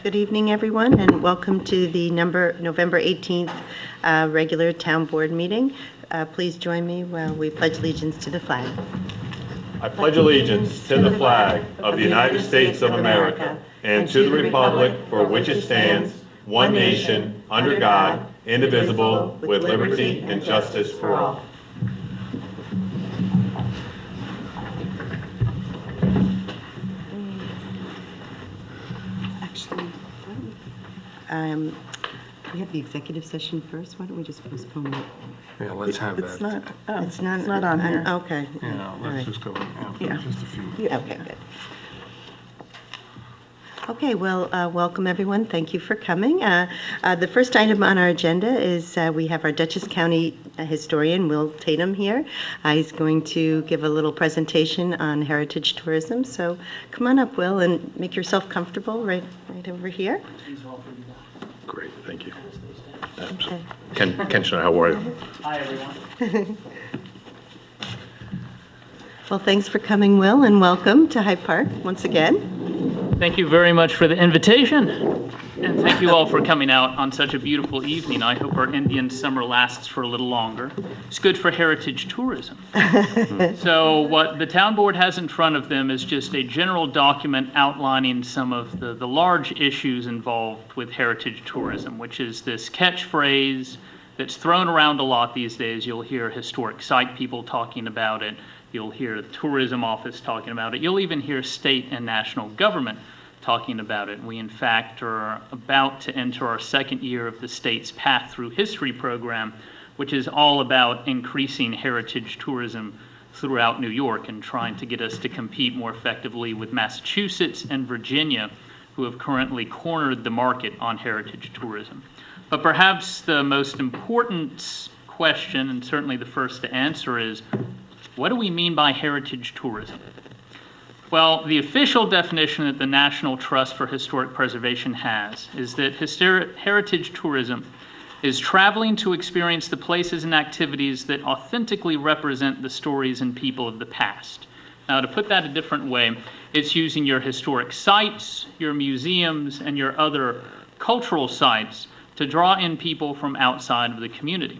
Good evening, everyone, and welcome to the November 18th regular town board meeting. Please join me while we pledge allegiance to the flag. I pledge allegiance to the flag of the United States of America and to the republic for which it stands, one nation, under God, indivisible, with liberty and justice for all. Actually, we have the executive session first. Why don't we just postpone it? Yeah, let's have It's that. not, It's not on here. Okay. Yeah, All let's right. just go, Yeah. just a few. Okay, good. Okay, well, welcome everyone. Thank you for coming. The first item on our agenda is we have our Dutchess County historian, Will Tatum, here. He's going to give a little presentation on heritage tourism. So come on up, Will, and make yourself comfortable right over here. Great, thank you. Okay. Ken Schneider, how are you? Hi, everyone. Well, thanks for coming, Will, and welcome to Hyde Park once again. Thank you very much for the invitation. And thank you all for coming out on such a beautiful evening. I hope our Indian summer lasts for a little longer. It's good for heritage tourism. So what the town board has in front of them is just a general document outlining some of the large issues involved with heritage tourism, which is this catchphrase that's thrown around a lot these days. You'll hear historic site people talking about it. You'll hear the tourism office talking about it. You'll even hear state and national government talking about it. We, in fact, are about to enter our second year of the state's Path Through History program, which is all about increasing heritage tourism throughout New York and trying to get us to compete more effectively with Massachusetts and Virginia, who have currently cornered the market on heritage tourism. But perhaps the most important question, and certainly the first to answer, is what do we mean by heritage tourism? Well, the official definition that the National Trust for Historic Preservation has is that heritage tourism is traveling to experience the places and activities that authentically represent the stories and people of the past. Now, to put that a different way, it's using your historic sites, your museums, and your other cultural sites to draw in people from outside of the community.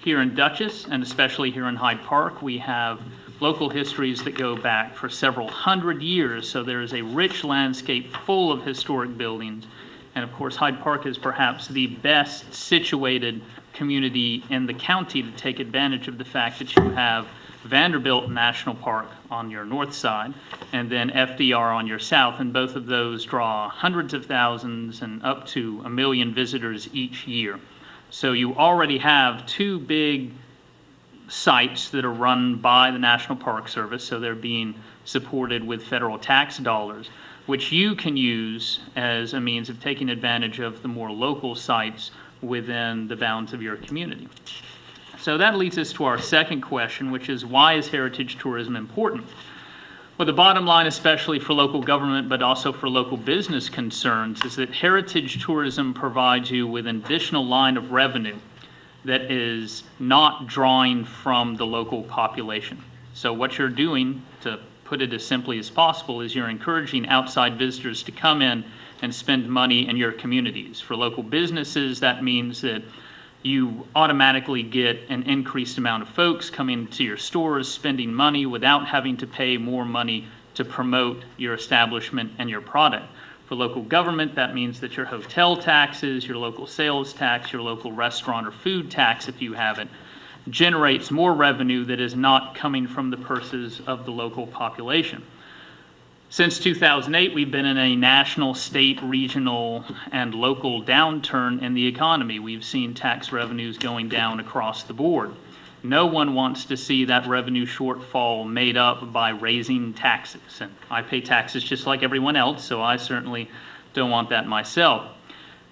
Here in Dutchess, and especially here in Hyde Park, we have local histories that go back for several hundred years, so there is a rich landscape full of historic buildings. And of course, Hyde Park is perhaps the best situated community in the county to take advantage of the fact that you have Vanderbilt National Park on your north side, and then FDR on your south, and both of those draw hundreds of thousands and up to 1 million visitors each year. So you already have two big sites that are run by the National Park Service, so they're being supported with federal tax dollars, which you can use as a means of taking advantage of the more local sites within the bounds of your community. So that leads us to our second question, which is, why is heritage tourism important? Well, the bottom line, especially for local government, but also for local business concerns, is that heritage tourism provides you with an additional line of revenue that is not drawing from the local population. So what you're doing, to put it as simply as possible, is you're encouraging outside visitors to come in and spend money in your communities. For local businesses, that means that you automatically get an increased amount of folks coming to your stores, spending money without having to pay more money to promote your establishment and your product. For local government, that means that your hotel taxes, your local sales tax, your local restaurant or food tax, if you have it, generates more revenue that is not coming from the purses of the local population. Since 2008, we've been in a national, state, regional, and local downturn in the economy. We've seen tax revenues going down across the board. No one wants to see that revenue shortfall made up by raising taxes. And I pay taxes just like everyone else, so I certainly don't want that myself.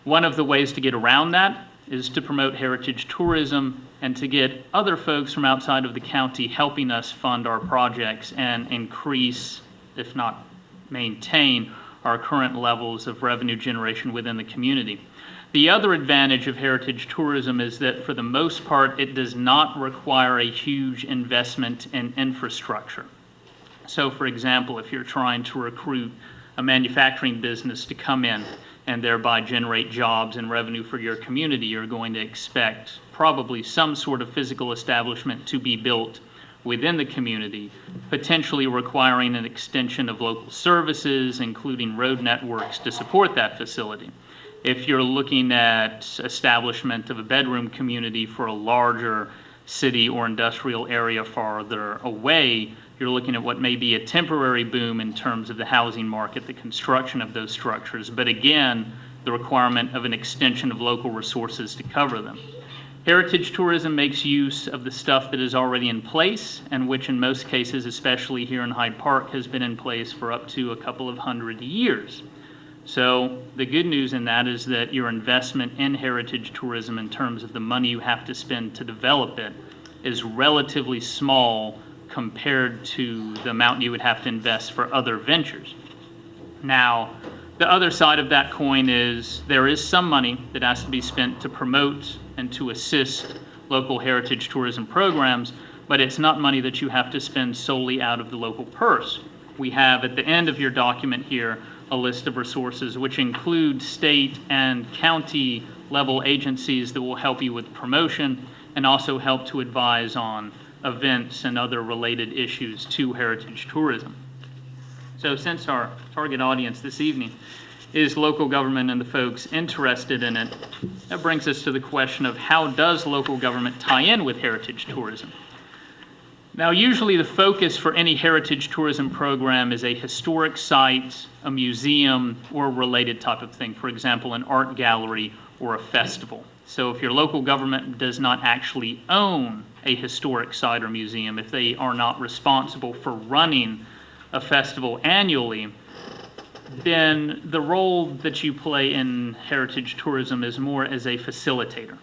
One of the ways to get around that is to promote heritage tourism and to get other folks from outside of the county helping us fund our projects and increase, if not maintain, our current levels of revenue generation within the community. The other advantage of heritage tourism is that for the most part, it does not require a huge investment in infrastructure. So for example, if you're trying to recruit a manufacturing business to come in and thereby generate jobs and revenue for your community, you're going to expect probably some sort of physical establishment to be built within the community, potentially requiring an extension of local services, including road networks, to support that facility. If you're looking at establishment of a bedroom community for a larger city or industrial area farther away, you're looking at what may be a temporary boom in terms of the housing market, the construction of those structures, but again, the requirement of an extension of local resources to cover them. Heritage tourism makes use of the stuff that is already in place, and which in most cases, especially here in Hyde Park, has been in place for up to a couple of 100 years. So the good news in that is that your investment in heritage tourism in terms of the money you have to spend to develop it is relatively small compared to the amount you would have to invest for other ventures. Now, the other side of that coin is there is some money that has to be spent to promote and to assist local heritage tourism programs, but it's not money that you have to spend solely out of the local purse. We have at the end of your document here a list of resources which include state and county level agencies that will help you with promotion and also help to advise on events and other related issues to heritage tourism. So since our target audience this evening is local government and the folks interested in it, that brings us to the question of how does local government tie in with heritage tourism? Now, usually the focus for any heritage tourism program is a historic site, a museum, or a related type of thing. For example, an art gallery or a festival. So if your local government does not actually own a historic site or museum, if they are not responsible for running a festival annually, then the role that you play in heritage tourism is more as a facilitator,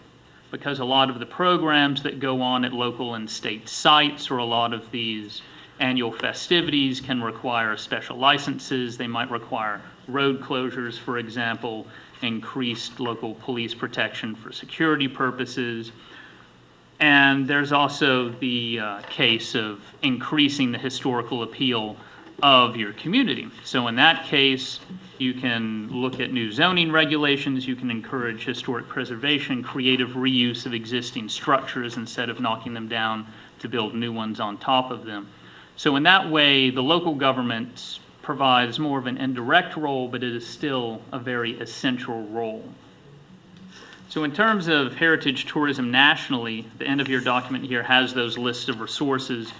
because a lot of the programs that go on at local and state sites or a lot of these annual festivities can require special licenses. They might require road closures, for example, increased local police protection for security purposes. And there's also the case of increasing the historical appeal of your community. So in that case, you can look at new zoning regulations, you can encourage historic preservation, creative reuse of existing structures instead of knocking them down to build new ones on top of them. So in that way, the local government provides more of an indirect role, but it is still a very essential role. So in terms of heritage tourism nationally, the end of your document here has those lists of resources.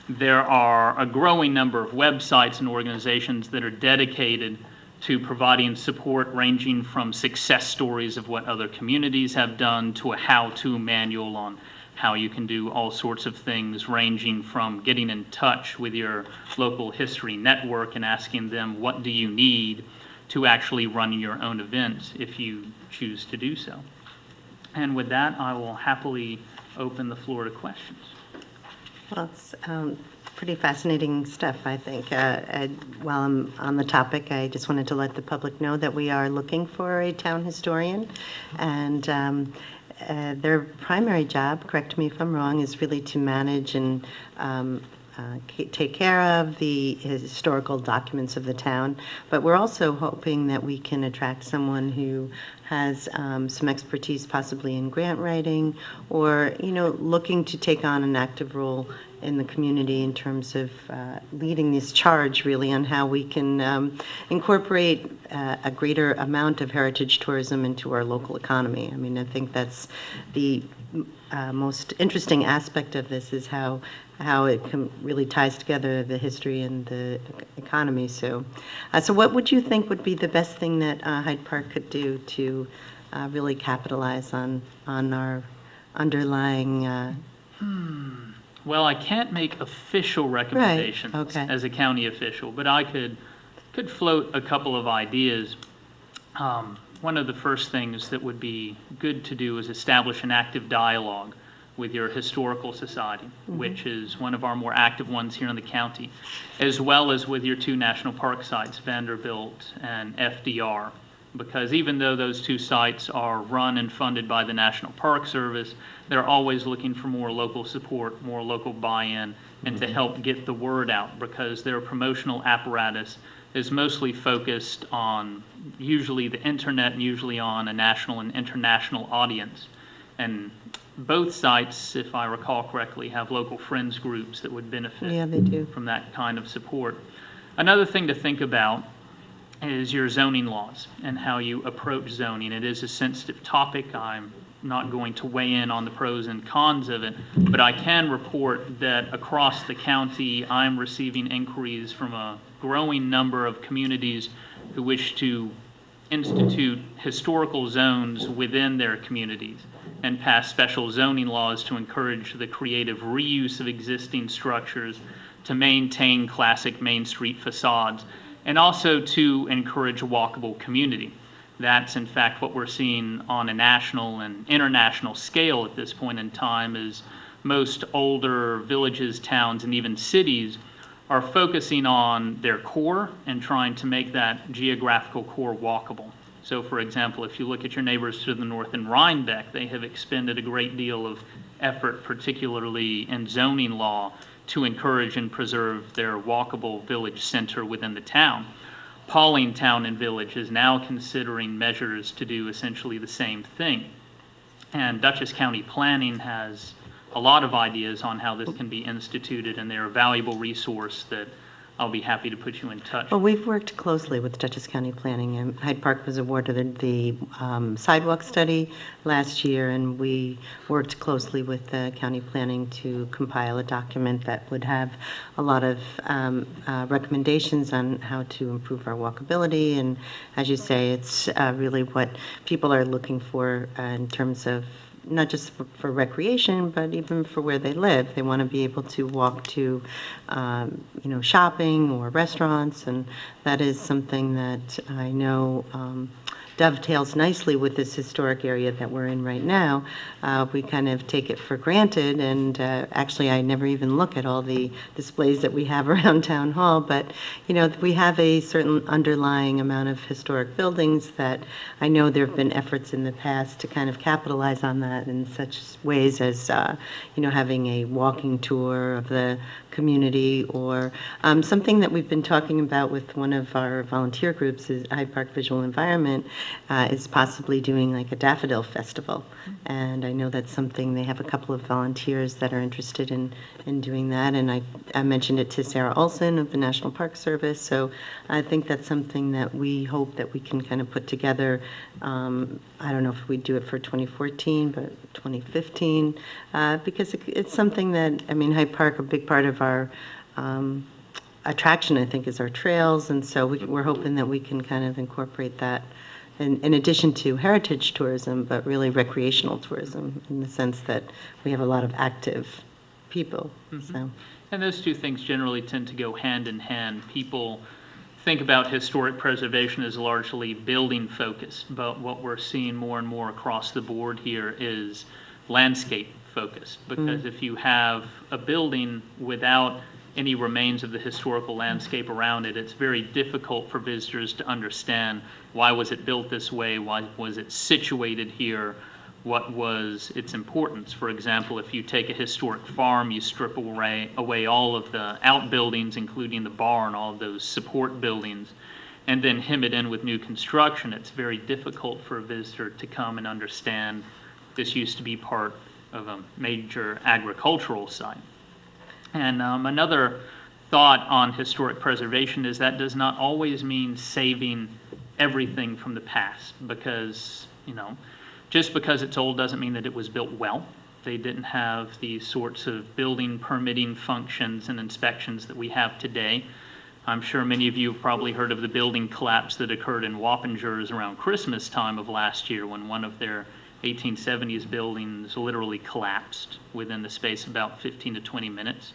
There are a growing number of websites and organizations that are dedicated to providing support, ranging from success stories of what other communities have done to a how-to manual on how you can do all sorts of things, ranging from getting in touch with your local history network and asking them what do you need to actually run your own event if you choose to do so. And with that, I will happily open the floor to questions. Well, it's pretty fascinating stuff, I think. While I'm on the topic, I just wanted to let the public know that we are looking for a town historian, and their primary job, correct me if I'm wrong, is really to manage and take care of the historical documents of the town. But we're also hoping that we can attract someone who has some expertise possibly in grant writing, or looking to take on an active role in the community in terms of leading this charge really on how we can incorporate a greater amount of heritage tourism into our local economy. I mean, I think that's the most interesting aspect of this, is how it really ties together the history and the economy. So what would you think would be the best thing that Hyde Park could do to really capitalize on our underlying? Well, I can't make official recommendations as a county official, but I could float a couple of ideas. One of the first things that would be good to do is establish an active dialogue with your historical society, which is one of our more active ones here in the county, as well as with your two national park sites, Vanderbilt and FDR, because even though those two sites are run and funded by the National Park Service, they're always looking for more local support, more local buy-in, and to help get the word out, because their promotional apparatus is mostly focused on usually the internet and usually on a national and international audience. And both sites, if I recall correctly, have local friends groups that would benefit Yeah, they do. from that kind of support. Another thing to think about is your zoning laws and how you approach zoning. It is a sensitive topic. I'm not going to weigh in on the pros and cons of it, but I can report that across the county, I'm receiving inquiries from a growing number of communities who wish to institute historical zones within their communities and pass special zoning laws to encourage the creative reuse of existing structures, to maintain classic Main Street facades, and also to encourage a walkable community. That's in fact what we're seeing on a national and international scale at this point in time, is most older villages, towns, and even cities are focusing on their core and trying to make that geographical core walkable. So for example, if you look at your neighbors to the north in Rhinebeck, they have expended a great deal of effort, particularly in zoning law, to encourage and preserve their walkable village center within the town. Pauling Town and Village is now considering measures to do essentially the same thing. And Dutchess County Planning has a lot of ideas on how this can be instituted, and they're a valuable resource that I'll be happy to put you in touch. Well, we've worked closely with Dutchess County Planning, and Hyde Park was awarded the sidewalk study last year, and we worked closely with the county planning to compile a document that would have a lot of recommendations on how to improve our walkability. And as you say, it's really what people are looking for in terms of not just for recreation, but even for where they live. They want to be able to walk to, shopping or restaurants, and that is something that I know dovetails nicely with this historic area that we're in right now. We kind of take it for granted, and actually I never even look at all the displays that we have around Town Hall, but we have a certain underlying amount of historic buildings that I know there have been efforts in the past to kind of capitalize on that in such ways as having a walking tour of the community, or something that we've been talking about with one of our volunteer groups is Hyde Park Visual Environment, is possibly doing like a daffodil festival. And I know that's something, they have a couple of volunteers that are interested in doing that. And I mentioned it to Sarah Olson of the National Park Service. So I think that's something that we hope that we can kind of put together. I don't know if we do it for 2014, but 2015, because it's something that, Hyde Park, a big part of our attraction, I think, is our trails. And so we're hoping that we can kind of incorporate that in addition to heritage tourism, but really recreational tourism, in the sense that we have a lot of active people. Mm-hmm. So. And those two things generally tend to go hand in hand. People think about historic preservation as largely building focused, but what we're seeing more and more across the board here is landscape focused, because if you have a building without any remains of the historical landscape around it, it's very difficult for visitors to understand why was it built this way, why was it situated here, what was its importance. For example, if you take a historic farm, you strip away all of the outbuildings, including the barn, all of those support buildings, and then hem it in with new construction, it's very difficult for a visitor to come and understand this used to be part of a major agricultural site. And another thought on historic preservation is that does not always mean saving everything from the past, because, just because it's old doesn't mean that it was built well. They didn't have the sorts of building permitting functions and inspections that we have today. I'm sure many of you have probably heard of the building collapse that occurred in Wappingers around Christmas time of last year, when one of their 1870s buildings literally collapsed within the space of about 15 to 20 minutes.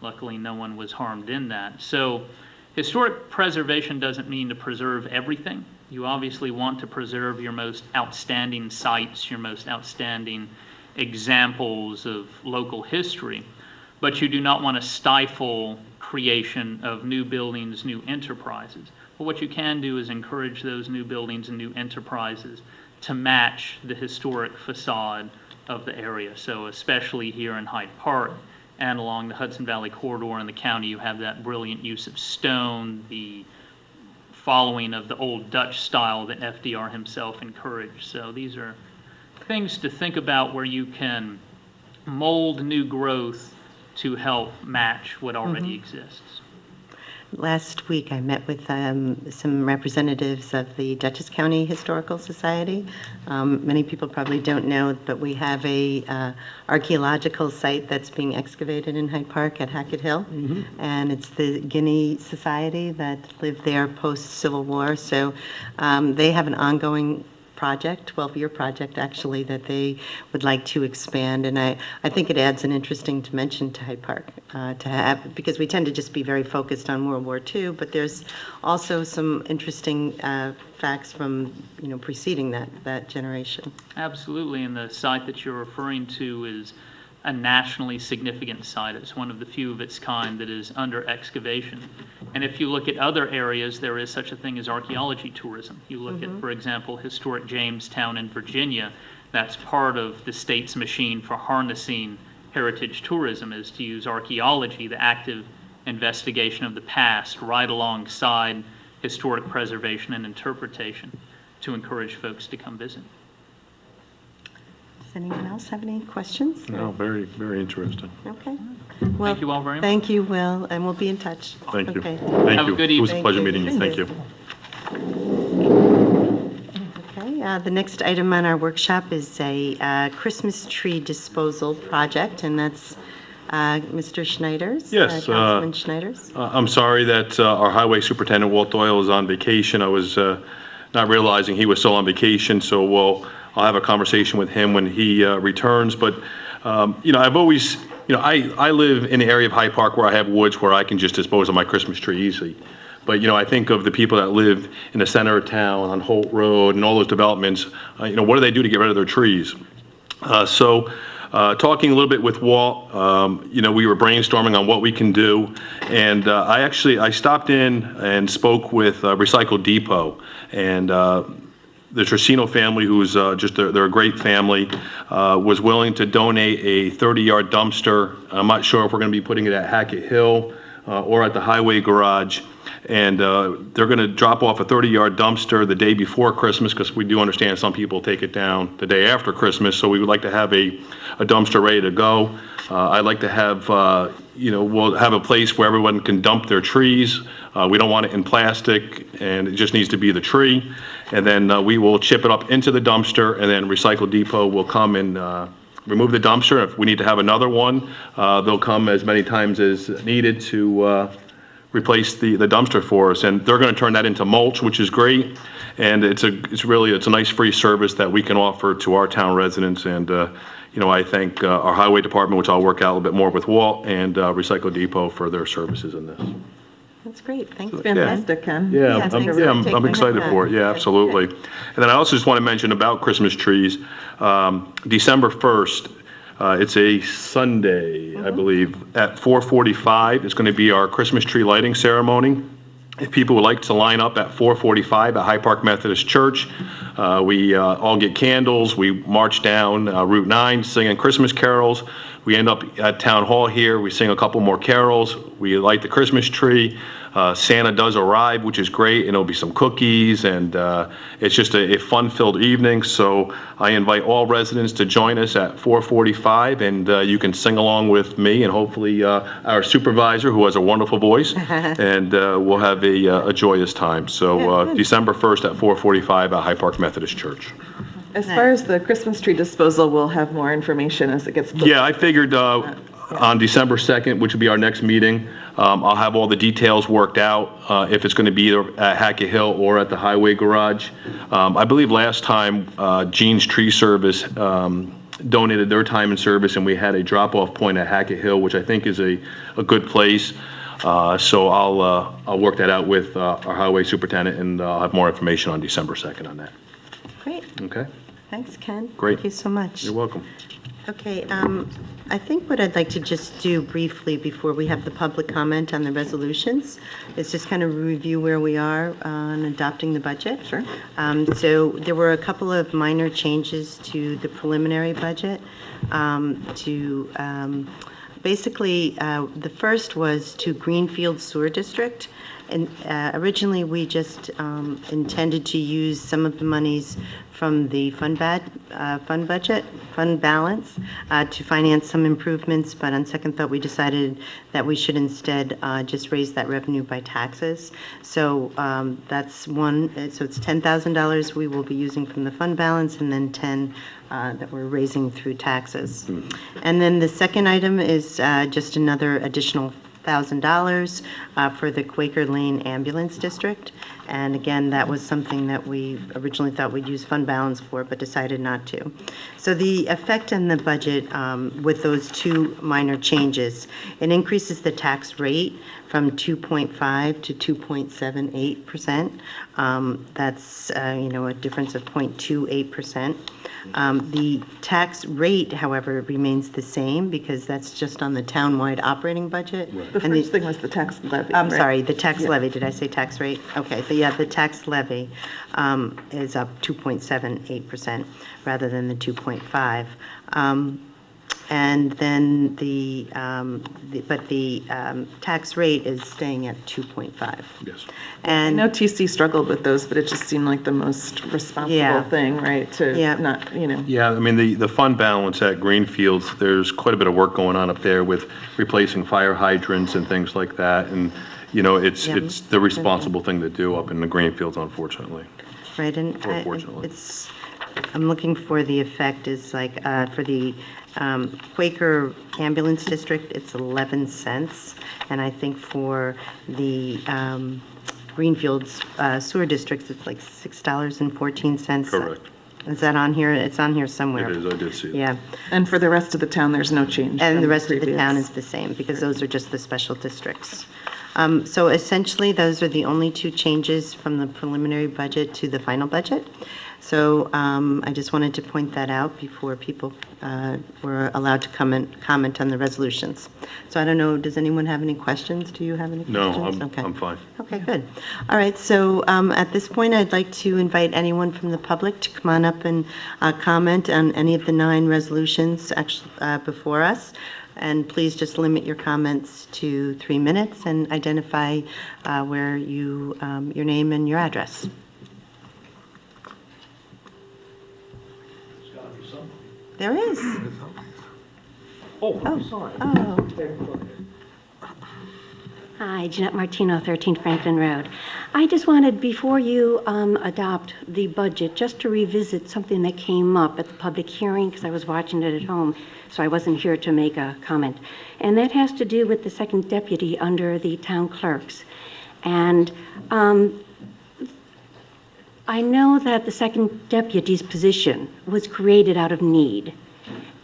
Luckily, no one was harmed in that. So historic preservation doesn't mean to preserve everything. You obviously want to preserve your most outstanding sites, your most outstanding examples of local history, but you do not want to stifle creation of new buildings, new enterprises. But what you can do is encourage those new buildings and new enterprises to match the historic facade of the area. So especially here in Hyde Park and along the Hudson Valley corridor in the county, you have that brilliant use of stone, the following of the old Dutch style that FDR himself encouraged. So these are things to think about where you can mold new growth to help match what already exists. Last week, I met with some representatives of the Dutchess County Historical Society. Many people probably don't know, but we have a archaeological site that's being excavated in Hyde Park at Hackett Hill, and it's the Guinea Society that lived there post-Civil War. So they have an ongoing project, 12-year project actually, that they would like to expand, and I think it adds an interesting dimension to Hyde Park to have, because we tend to just be very focused on World War II, but there's also some interesting facts from preceding that generation. Absolutely, and the site that you're referring to is a nationally significant site. It's one of the few of its kind that is under excavation. And if you look at other areas, there is such a thing as archaeology tourism. You look at, for example, historic Jamestown in Virginia. That's part of the state's machine for harnessing heritage tourism, is to use archaeology, the active investigation of the past, right alongside historic preservation and interpretation, to encourage folks to come visit. Does anyone else have any questions? No, very, very interesting. Okay. Thank you all very much. Thank you, Will, and we'll be in touch. Thank you. Okay. Thank Have a you. good It was a evening. pleasure Thank you. meeting you. Thank you. Okay, the next item on our workshop is a Christmas tree disposal project, and that's Mr. Schneider's. Yes, Councilman Schneider's. I'm sorry that our Highway Superintendent, Walt Doyle, is on vacation. I was not realizing he was still on vacation, so I'll have a conversation with him when he returns. But, I've always, I live in the area of Hyde Park where I have woods where I can just dispose of my Christmas tree easily. But, I think of the people that live in the center of town, on Holt Road, and all those developments, what do they do to get rid of their trees? Talking a little bit with Walt, we were brainstorming on what we can do, and I stopped in and spoke with Recycle Depot, and the Tricino family, who's they're a great family, was willing to donate a 30-yard dumpster. I'm not sure if we're going to be putting it at Hackett Hill or at the highway garage. And they're going to drop off a 30-yard dumpster the day before Christmas, because we do understand some people take it down the day after Christmas. So we would like to have a dumpster ready to go. I'd like to have, we'll have a place where everyone can dump their trees. We don't want it in plastic, and it just needs to be the tree. And then we will chip it up into the dumpster, and then Recycle Depot will come and remove the dumpster. If we need to have another one, they'll come as many times as needed to replace the dumpster for us, and they're going to turn that into mulch, which is great. And it's a nice free service that we can offer to our town residents. And I thank our highway department, which I'll work out a little bit more with Walt, and Recycle Depot for their services in this. That's great. Thanks. Fantastic, Ken. Yeah, thanks for I'm taking excited that. for it. Yeah, absolutely. And then I also just want to mention about Christmas trees. December 1st, it's a Sunday, I believe, at 4:45. It's going to be our Christmas tree lighting ceremony. If people would like to line up at 4:45 at Hyde Park Methodist Church, we all get candles. We march down Route 9 singing Christmas carols. We end up at Town Hall here. We sing a couple more carols. We light the Christmas tree. Santa does arrive, which is great, and there'll be some cookies, and it's just a fun-filled evening. So I invite all residents to join us at 4:45, and you can sing along with me and hopefully our supervisor, who has a wonderful voice, and we'll have a joyous time. So December 1st at 4:45 at Hyde Park Methodist Church. As far as the Christmas tree disposal, we'll have more information as it gets. Yeah, I figured on December 2nd, which will be our next meeting, I'll have all the details worked out, if it's going to be either at Hackett Hill or at the highway garage. I believe last time Gene's Tree Service donated their time and service, and we had a drop-off point at Hackett Hill, which I think is a good place. So I'll work that out with our highway superintendent, and I'll have more information on December 2nd on that. Great. Okay? Thanks, Ken. Great. Thank you so much. You're welcome. Okay, I think what I'd like to just do briefly before we have the public comment on the resolutions is just kind of review where we are on adopting the budget. Sure. So there were a couple of minor changes to the preliminary budget. Basically, the first was to Greenfield Sewer District. And originally, we just intended to use some of the monies from the fund balance to finance some improvements, but on second thought, we decided that we should instead just raise that revenue by taxes. So that's one, so it's $10,000 we will be using from the fund balance, and then 10 that we're raising through taxes. And then the second item is just another additional $1,000 for the Quaker Lane Ambulance District. And again, that was something that we originally thought we'd use fund balance for, but decided not to. So the effect on the budget with those two minor changes, it increases the tax rate from 2.5 to 2.78%. That's, a difference of 0.28%. The tax rate, however, remains the same because that's just on the townwide operating budget. The first thing was the tax levy. I'm right? sorry, the tax levy. Did I say tax rate? Okay, so yeah, the tax levy is up 2.78% rather than the 2.5. And then the tax rate is staying at 2.5. Yes. I And know TC struggled with those, but it just seemed like the most responsible Yeah. thing, right? To Yeah. not, Yeah, I mean, the fund balance at Greenfields, there's quite a bit of work going on up there with replacing fire hydrants and things like that. And, it's the responsible thing to do up in the Greenfields, unfortunately. right, and Unfortunately. I'm looking for the effect is like for the Quaker Ambulance District, it's 11 cents, and I think for the Greenfields Sewer Districts, it's like $6.14. Correct. Is that on here? It's on here somewhere. It is, I did see it. Yeah, and for the rest of the town, there's no change. and from the rest of the previous. town is the same, because those are just the special districts. So essentially, those are the only two changes from the preliminary budget to the final budget. So I just wanted to point that out before people were allowed to comment on the resolutions. So I don't know, does anyone have any questions? Do you have any No, questions? Okay. I'm fine. Okay, good. All right, so at this point, I'd like to invite anyone from the public to come on up and comment on any of the 9 resolutions actually before us. And please just limit your comments to 3 minutes and identify where your name and your address. There is. Oh. Hi, Jeanette Martino, 13 Franklin Road. I just wanted, before you adopt the budget, just to revisit something that came up at the public hearing, because I was watching it at home, so I wasn't here to make a comment. And that has to do with the second deputy under the town clerks. And I know that the second deputy's position was created out of need,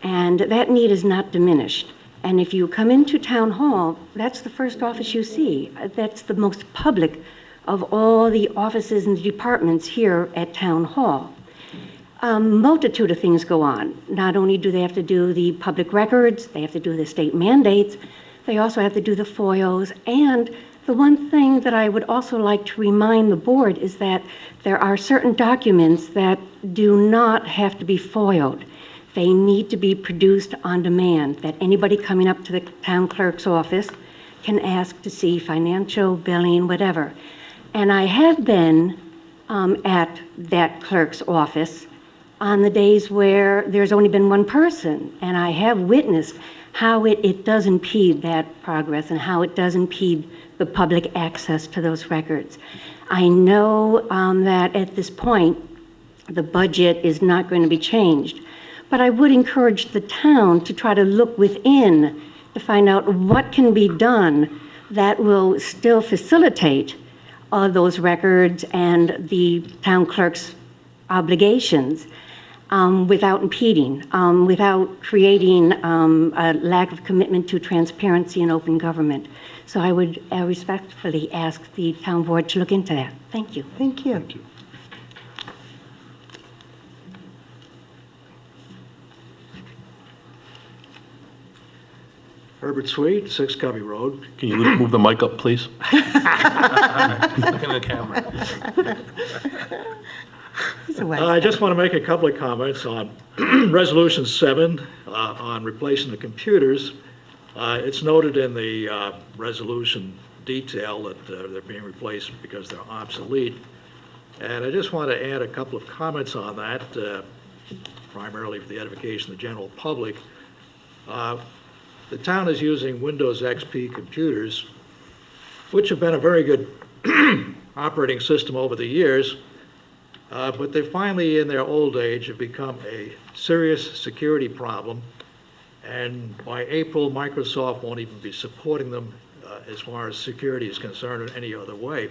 and that need is not diminished. And if you come into Town Hall, that's the first office you see. That's the most public of all the offices and departments here at Town Hall. A multitude of things go on. Not only do they have to do the public records, they have to do the state mandates, they also have to do the FOIOs. And the one thing that I would also like to remind the board is that there are certain documents that do not have to be FOIOed. They need to be produced on demand, that anybody coming up to the town clerk's office can ask to see financial, billing, whatever. And I have been at that clerk's office on the days where there's only been one person, and I have witnessed how it does impede that progress and how it does impede the public access to those records. I know that at this point, the budget is not going to be changed, but I would encourage the town to try to look within to find out what can be done that will still facilitate those records and the town clerk's obligations without impeding, without creating a lack of commitment to transparency and open government. So I would respectfully ask the town board to look into that. Thank you. Thank you. Thank you. Herbert Sweet, 6 Covey Road. Can you move the mic up, please? Looking at the camera. He's a wise I just want to make a couple of comments on Resolution 7 on replacing the computers. It's noted in the resolution detail that they're being replaced because they're obsolete. And I just want to add a couple of comments on that, primarily for the edification of the general public. The town is using Windows XP computers, which have been a very good operating system over the years, but they finally, in their old age, have become a serious security problem. And by April, Microsoft won't even be supporting them as far as security is concerned in any other way.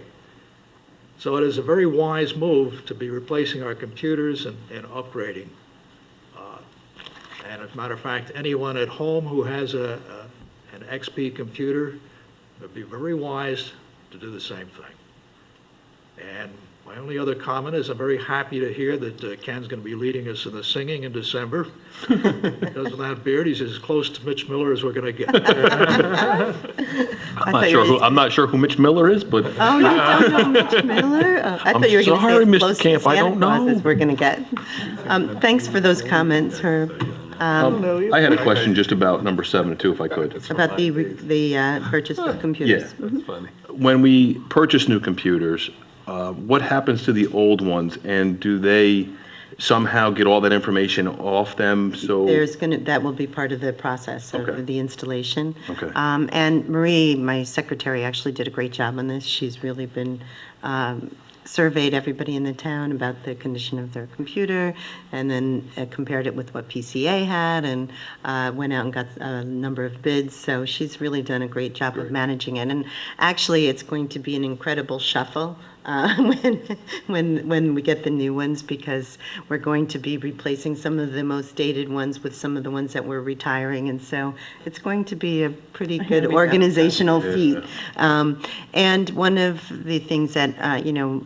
So it is a very wise move to be replacing our computers and upgrading. And as a matter of fact, anyone at home who has an XP computer would be very wise to do the same thing. And my only other comment is I'm very happy to hear that Ken's going to be leading us in the singing in December. Because of that beard, he's as close to Mitch Miller as we're going to get. I'm not sure who Mitch Miller is, but Oh, you don't know Mitch Miller? I thought you were going sorry, to say Mr. as close to Camp, I Santa don't Claus know. as we're going to get. Thanks for those comments, Herb. I had a question just about number 7 too, if I could. About the purchase of computers. When we purchase new computers, what happens to the old ones, and do they somehow get all that information off them? So That will be part of the process of Okay. the installation. Okay. And Marie, my secretary, actually did a great job on this. She's really been, surveyed everybody in the town about the condition of their computer, and then compared it with what PCA had, and went out and got a number of bids. So she's really done a great job of managing it. And actually, it's going to be an incredible shuffle when we get the new ones, because we're going to be replacing some of the most dated ones with some of the ones that we're retiring, and so it's going to be a pretty good organizational feat. And one of the things that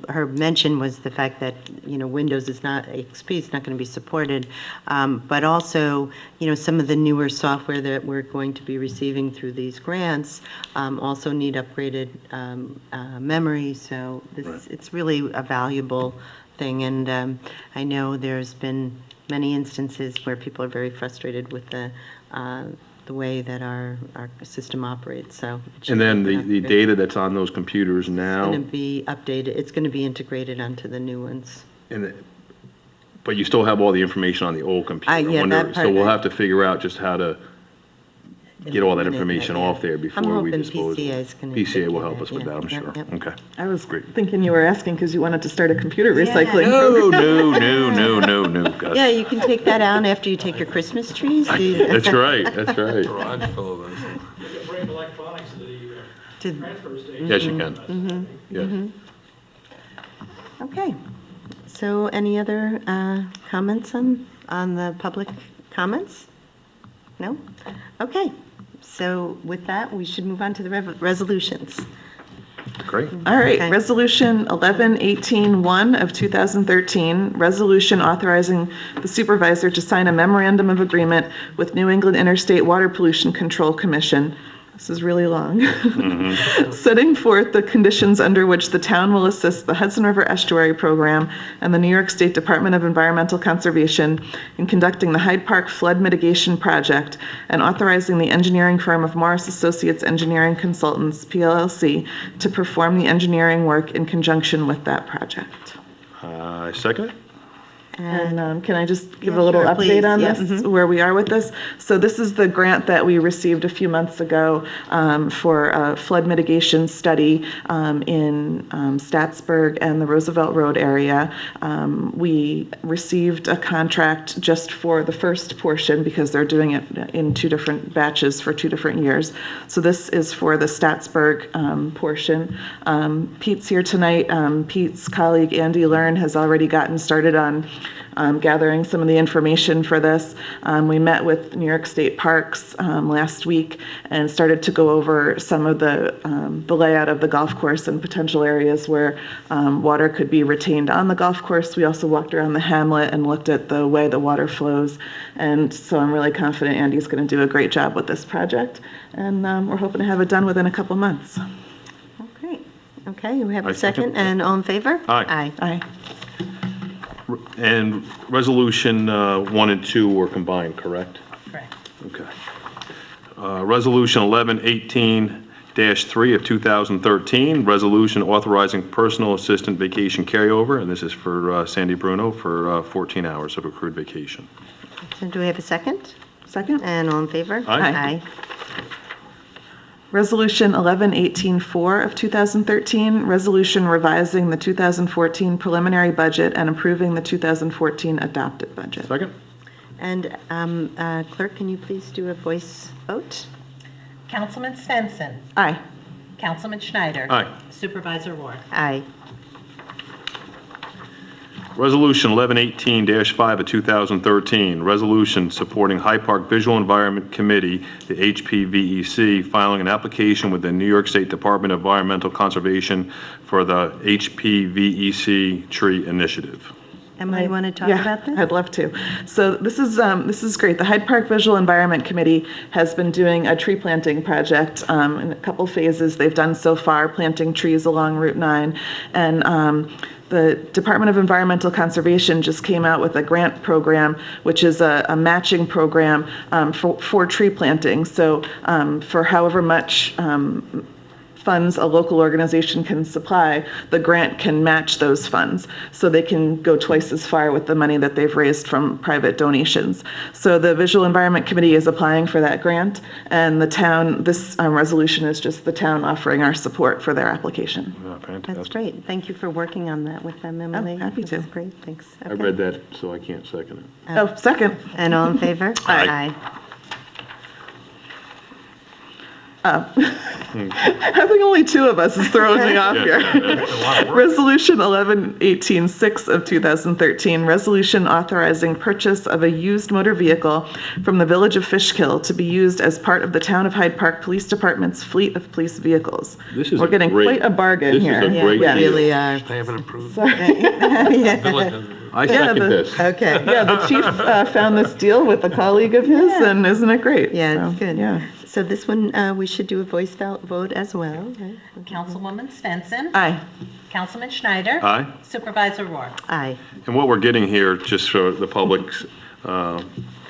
Herb mentioned was the fact that Windows is not, XP is not going to be supported, but also some of the newer software that we're going to be receiving through these grants also need upgraded memory. So it's really a valuable thing, and I know there's been many instances where people are very frustrated with the way that our system operates. So and then the data that's on those computers it's now, going to be updated. It's going to be integrated onto the new ones. but you still have all the information on the old computer. I yeah, wonder- that part- So we'll have to figure out just how to get all that information Yeah. off there before we hoping dispose. PCA is gonna PCA will do help that, us with yeah. that, I'm Yep, sure. yep. Okay. I was Great. thinking you were asking because you wanted to start a computer recycling No, program. no, God. Yeah, you can take that out after you take your Christmas trees. That's right, that's right. You can bring electronics to the transfer station. Yes, you can. Yes. Okay, so any other comments on the public comments? No? Okay, so with that, we should move on to the resolutions. Great. All right, Okay. Resolution 1118-1 of 2013, resolution authorizing the supervisor to sign a memorandum of agreement with New England Interstate Water Pollution Control Commission. This is really long. Setting forth the conditions under which the town will assist the Hudson River Estuary Program and the New York State Department of Environmental Conservation in conducting the Hyde Park Flood Mitigation Project, and authorizing the engineering firm of Morris Associates Engineering Consultants, PLLC, to perform the engineering work in conjunction with that project. Second it? And can I just give Yeah, a little sure, update please. on Yeah, this, where we are with this? So this is the grant that we received a few months ago for a flood mitigation study in Statsburg and the Roosevelt Road area. We received a contract just for the first portion because they're doing it in 2 different batches for 2 different years. So this is for the Statsburg portion. Pete's here tonight. Pete's colleague Andy Learn has already gotten started on gathering some of the information for this. We met with New York State Parks last week and started to go over some of the layout of the golf course and potential areas where water could be retained on the golf course. We also walked around the hamlet and looked at the way the water flows. And so I'm really confident Andy's going to do a great job with this project. And we're hoping to have it done within a couple months. Okay, okay, we have I a second. second, and all in favor? Aye. Aye. And resolution 1 and 2 were combined, correct? Correct. Okay. Resolution 1118-1 11-3 of 2013, resolution authorizing personal assistant vacation carryover, and this is for Sandy Bruno for 14 hours of accrued vacation. So do we have a second? Second. And all in favor? Aye. Resolution 11-18-4 of 2013, resolution revising the 2014 preliminary budget and approving the 2014 adopted budget. Second? And clerk, can you please do a voice vote? Councilman Svensson. Aye. Councilman Schneider. Aye. Supervisor Rohr. Aye. Resolution 1118-5 of 2013, resolution supporting Hyde Park Visual Environment Committee, the HPVEC, filing an application with the New York State Department of Environmental Conservation for the HPVEC tree initiative. Emily, you want to talk Yeah, about this? I'd love to. So this is great. The Hyde Park Visual Environment Committee has been doing a tree planting project in a couple phases. They've done so far, planting trees along Route 9. And the Department of Environmental Conservation just came out with a grant program, which is a matching program for tree planting. So for however much funds a local organization can supply, the grant can match those funds. So they can go twice as far with the money that they've raised from private donations. So the Visual Environment Committee is applying for that grant, and the town, this resolution is just the town offering our support for their application. Oh, fantastic. That's great. Thank you for working on that with them, Emily. happy to. That's great, thanks. I Okay. read that, so I can't second it. Oh, second. And all in favor? Aye. Having only two of us is throwing me off here. Resolution 11-18-6 of 2013, resolution authorizing purchase of a used motor vehicle from the Village of Fishkill to be used as part of the Town of Hyde Park Police Department's fleet of police vehicles. This is We're a getting great- quite a bargain this is here. a Yeah, great we deal. really are. They haven't approved. I second the- this. Okay. Yeah, the chief found this deal with a colleague of his, and isn't it great? Yeah, So, it's good. Yeah. So this one, we should do a voice vote as well, right? Councilwoman Svensson. Aye. Councilman Schneider. Aye. Supervisor Rohr. Aye. And what we're getting here, just for the public's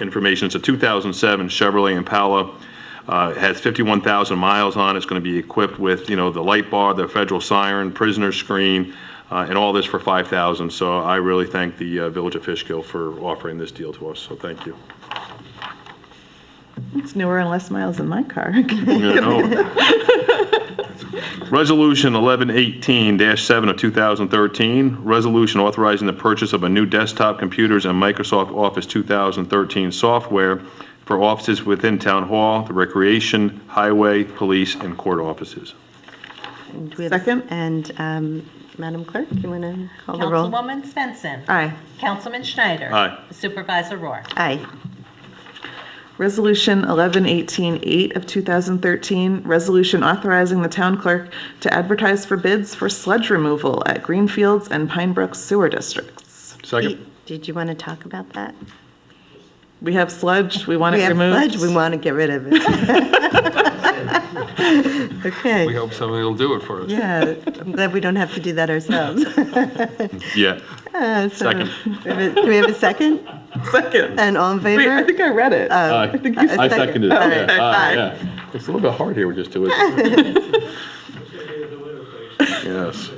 information, it's a 2007 Chevrolet Impala. It has 51,000 miles on it. It's going to be equipped with, the light bar, the federal siren, prisoner screen, and all this for $5,000. So I really thank the Village of Fishkill for offering this deal to us. So thank you. It's newer and less miles than my car. Resolution 1118-7 of 2013, resolution authorizing the purchase of a new desktop computers and Microsoft Office 2013 software for offices within Town Hall, the Recreation, Highway, Police, and Court offices. And do we have- Second. And Madam Clerk, you want to call the roll? Councilwoman Svensson. Aye. Councilman Schneider. Aye. Supervisor Rohr. Aye. Resolution 1118-8 of 2013, resolution authorizing the town clerk to advertise for bids for sludge removal at Greenfields and Pine Brook sewer districts. Second. Did you want to talk about that? We have sludge, we want We it have removed. sludge, we want to get rid of it. Okay. We hope somebody will do it for us. Yeah, I'm glad we don't have to do that ourselves. Yeah. So, Second. Do we have a second? Second. And all in Wait, favor? I think I read it. Aye. I think you second. I seconded it. All Yeah. right. Aye, yeah. It's a little bit hard here with just two, isn't it? Yes.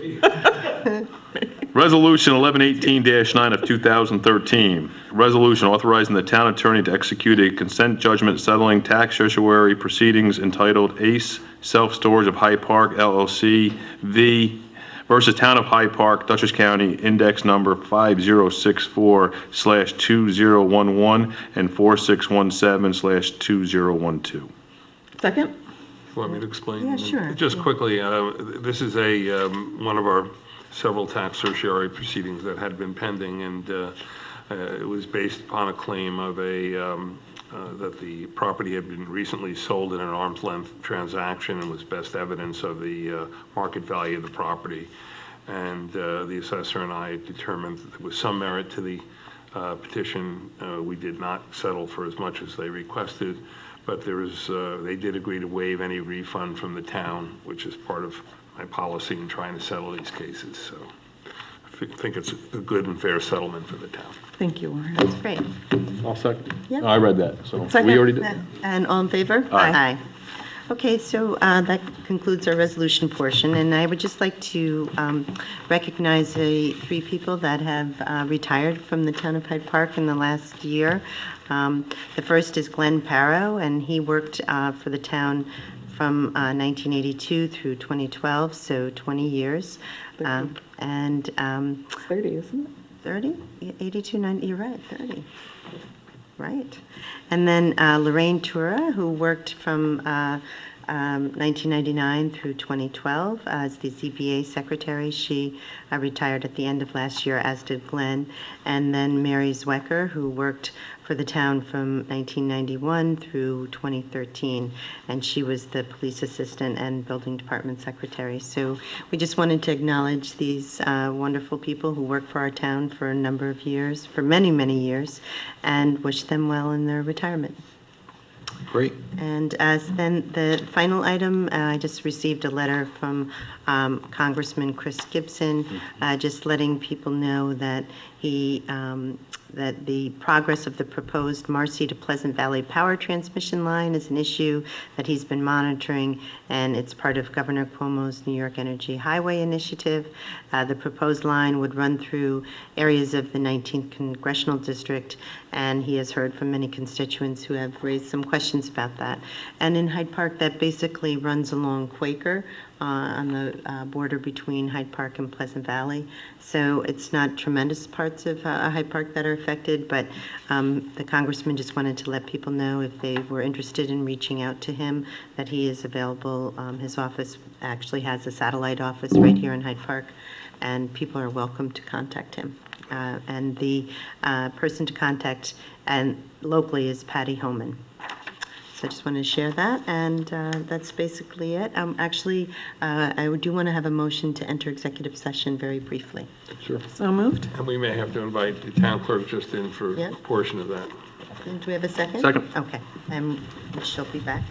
Resolution 1118-9 of 2013, resolution authorizing the town attorney to execute a consent judgment settling tax certiorari proceedings entitled Ace Self-Storage of Hyde Park LLC v. versus Town of Hyde Park, Dutchess County, index number 5064/2011 and 4617/2012. Second? Want me to explain? Yeah, sure. Just quickly, this is one of our several tax certiorari proceedings that had been pending, and it was based upon a claim of that the property had been recently sold in an arm's length transaction and was best evidence of the market value of the property. And the assessor and I determined that there was some merit to the petition. We did not settle for as much as they requested, but they did agree to waive any refund from the town, which is part of my policy in trying to settle these cases. So I think it's a good and fair settlement for the town. Thank you, Warren. That's great. I'll second. Yep. I read that, so Second. we already did. And all in favor? Aye. Okay, so that concludes our resolution portion, and I would just like to recognize three people that have retired from the town of Hyde Park in the last year. The first is Glenn Parrow, and he worked for the town from 1982 through 2012, so 20 years. And It's 30, isn't it? 30? 82, 90, you're right, 30. Right. And then Lorraine Tura, who worked from 1999 through 2012 as the ZBA secretary. She retired at the end of last year, as did Glenn. And then Mary Zwecker, who worked for the town from 1991 through 2013, and she was the police assistant and building department secretary. So we just wanted to acknowledge these wonderful people who worked for our town for a number of years, for many, many years, and wish them well in their retirement. Great. And then the final item, I just received a letter from Congressman Chris Gibson, just letting people know that that the progress of the proposed Marcy to Pleasant Valley power transmission line is an issue that he's been monitoring, and it's part of Governor Cuomo's New York Energy Highway Initiative. The proposed line would run through areas of the 19th Congressional District, and he has heard from many constituents who have raised some questions about that. And in Hyde Park, that basically runs along Quaker on the border between Hyde Park and Pleasant Valley. So it's not tremendous parts of Hyde Park that are affected, but the congressman just wanted to let people know if they were interested in reaching out to him that he is available. His office actually has a satellite office right here in Hyde Park, and people are welcome to contact him. And the person to contact and locally is Patty Homan. So I just wanted to share that, and that's basically it. Actually, I do want to have a motion to enter executive session very briefly. Sure. So moved. And we may have to invite the town clerk just in for Yeah. a portion of that. And do we have a second? Second. Okay, and she'll be back.